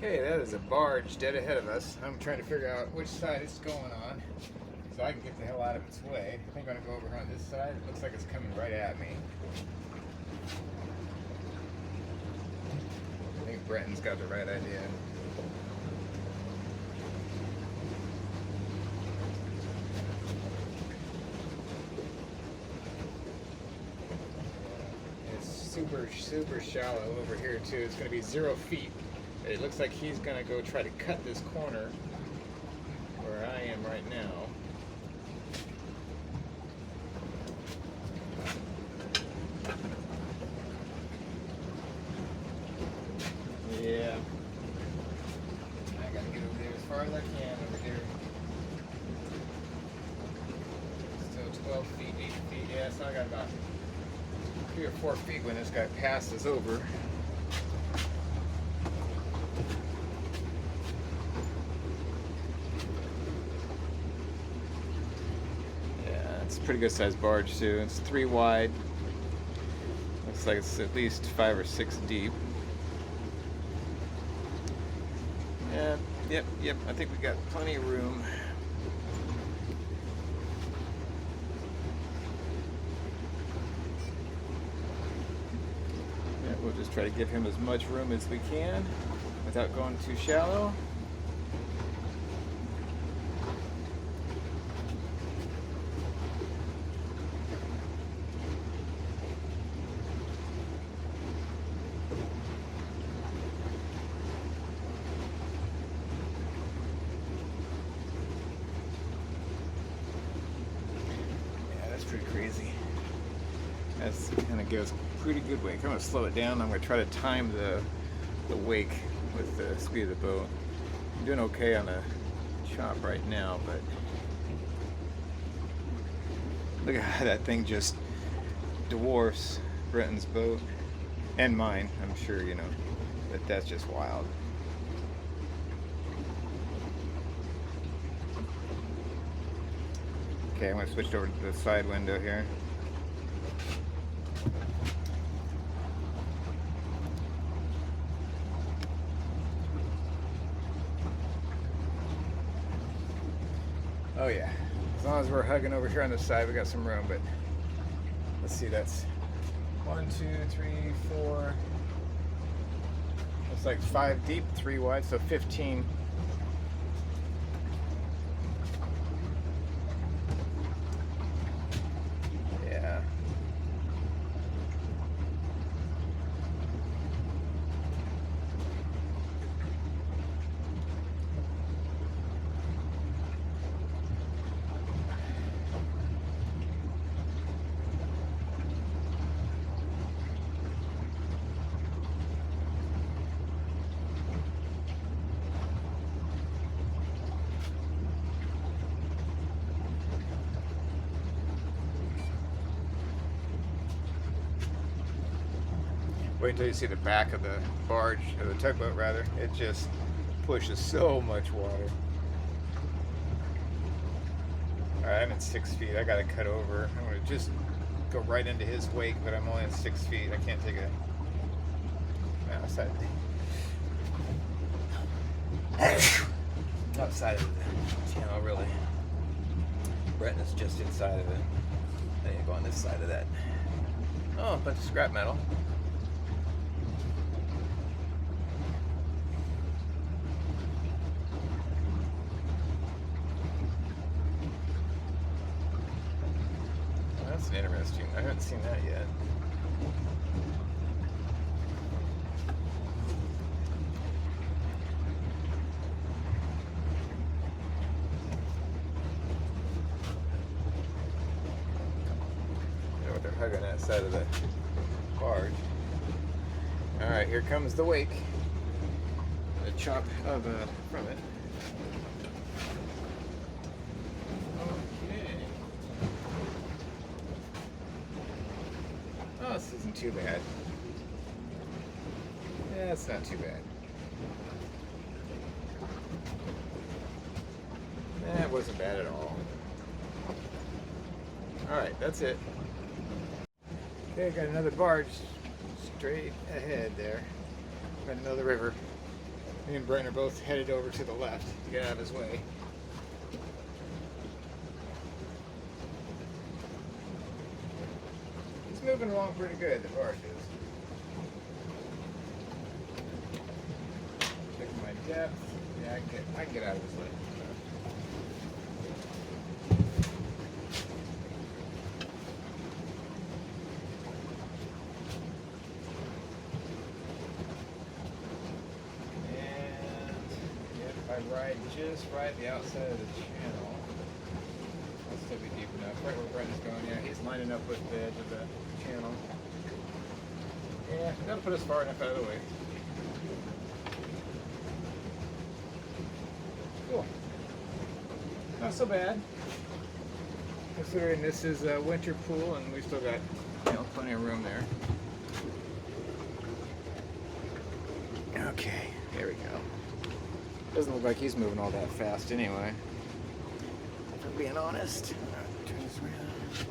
Okay, that is a barge dead ahead of us. I'm trying to figure out which side it's going on so I can get the hell out of its way. I think I'm going to go over here on this side. It looks like it's coming right at me. I think Brenton's got the right idea. It's super shallow over here too. It's going to be 0 feet. It looks like he's going to go try to cut this corner where I am right now. Yeah. I got to get over there as far as I can over here. Still 12 feet, 8 feet. Yeah, so I got about 3 or 4 feet when this guy passes over. Pretty good sized barge too. It's 3 wide. Looks like it's at least 5 or 6 deep. Yeah, yep. I think we got plenty of room. Yeah, we'll just try to give him as much room as we can without going too shallow. Pretty crazy. That's kind of goes pretty good wake. I'm going to slow it down. I'm going to try to time the wake with the speed of the boat. I'm doing okay on the chop right now, but look at how that thing just dwarfs Brenton's boat and mine. I'm sure you know that that's just wild. Okay, I'm going to switch over to the side window here. Oh yeah, as long as we're hugging over here on this side, we got some room, but let's see, that's 1, 2, 3, 4, looks like 5 deep, 3 wide, so 15. Wait until you see the back of the barge, or the tugboat rather. It just pushes so much water. Alright, I'm at 6 feet. I gotta cut over. I'm gonna just go right into his wake, but I'm only at 6 feet. I can't take outside outside of the channel, really. Brenton is just inside of it. I need to go on this side of that. Oh, a bunch of scrap metal. That's interesting. I haven't seen that yet. You know what, they're hugging that side of the barge. Alright, here comes the wake. The chop of from it. Oh, this isn't too bad. Yeah, it's not too bad. That wasn't bad at all. Alright, that's it. Okay, got another barge straight ahead there. Right in the middle of the river. Me and Brent are both headed over to the left to get out of his way. He's moving along pretty good, the barge is. Checking my depth. Yeah, I can get out of his way. Ride just right the outside of the channel. I'll still be deep enough. Right where Brent is going, yeah, he's lining up with the edge of the channel. Yeah, that'll put us far enough out of the way. Cool. Not so bad. Considering this is a winter pool and we've still got, plenty of room there. Okay, there we go. Doesn't look like he's moving all that fast anyway, if I'm being honest. Turn this around.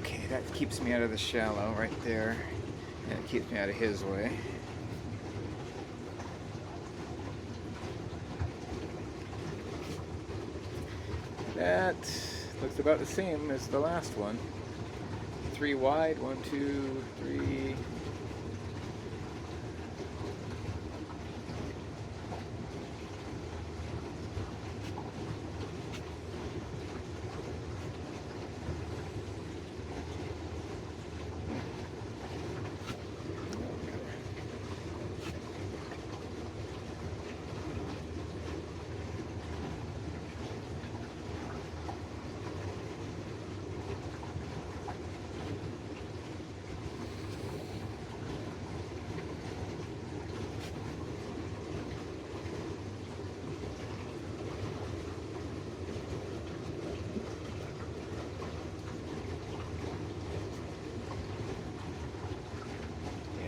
Okay, that keeps me out of the shallow right there, and it keeps me out of his way. That looks about the same as the last one. 3 wide, 1, 2, 3.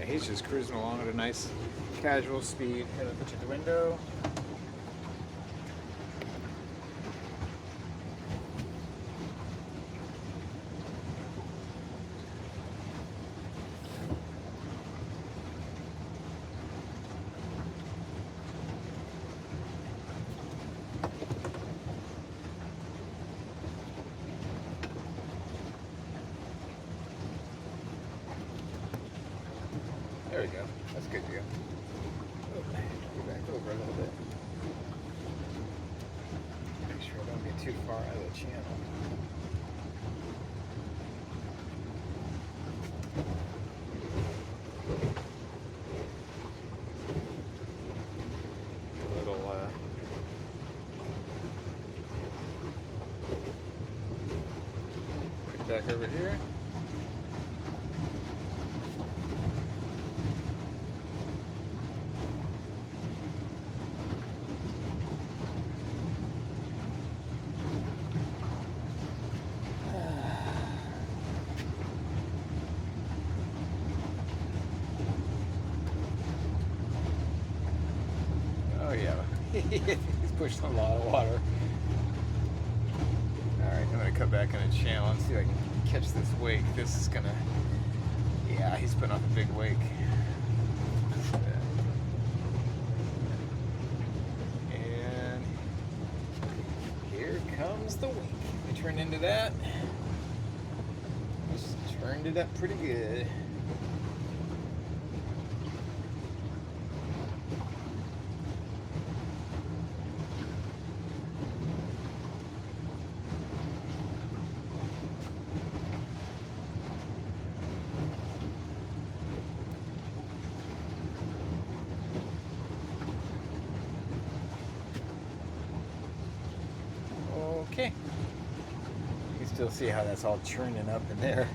He's just cruising along at a nice casual speed. Head up to the window. There we go. That's good to go. Oh, go back over a little bit. Make sure I don't get too far out of the channel. A little, right back over here. He's pushed a lot of water. Alright, I'm going to cut back in a channel and see if I can catch this wake. This is going to... Yeah, he's putting off a big wake. And here comes the wake. I turned into that. Just turned it up pretty good. Okay. You can still see how that's all churning up in there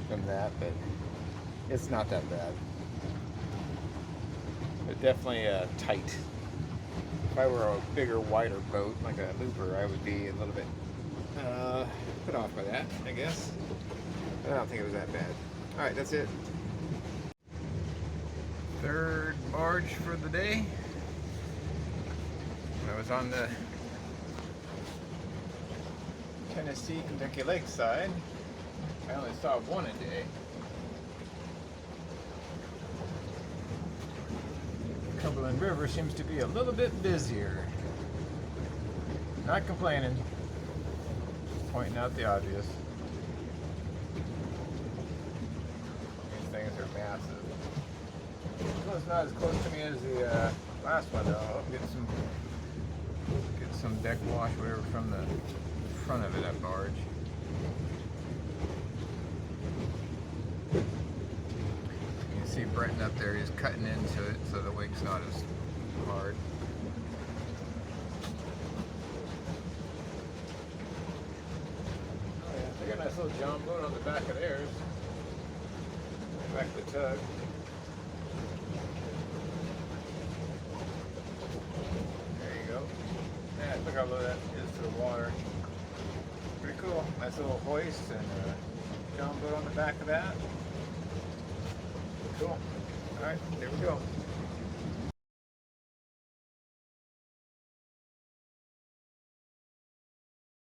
from that, but it's not that bad. But definitely tight. If I were a bigger, wider boat, like a looper, I would be a little bit put off by that, I guess. But I don't think it was that bad. Alright, that's it. Third barge for the day. I was on the Tennessee, Kentucky Lake side. I only saw one a day. Cumberland River seems to be a little bit busier. Not complaining, pointing out the obvious. These things are massive. This one's not as close to me as the last one though. I'll get some deck wash, whatever, from the front of it, that barge. You can see Brenton up there, he's cutting into it so the wake's not as hard. Oh yeah, they got a nice little John boat on the back of theirs. Back of the tug. There you go. Yeah, look how low that is to the water. Pretty cool. Nice little hoist and a John boat on the back of that. Cool. Alright, there we go.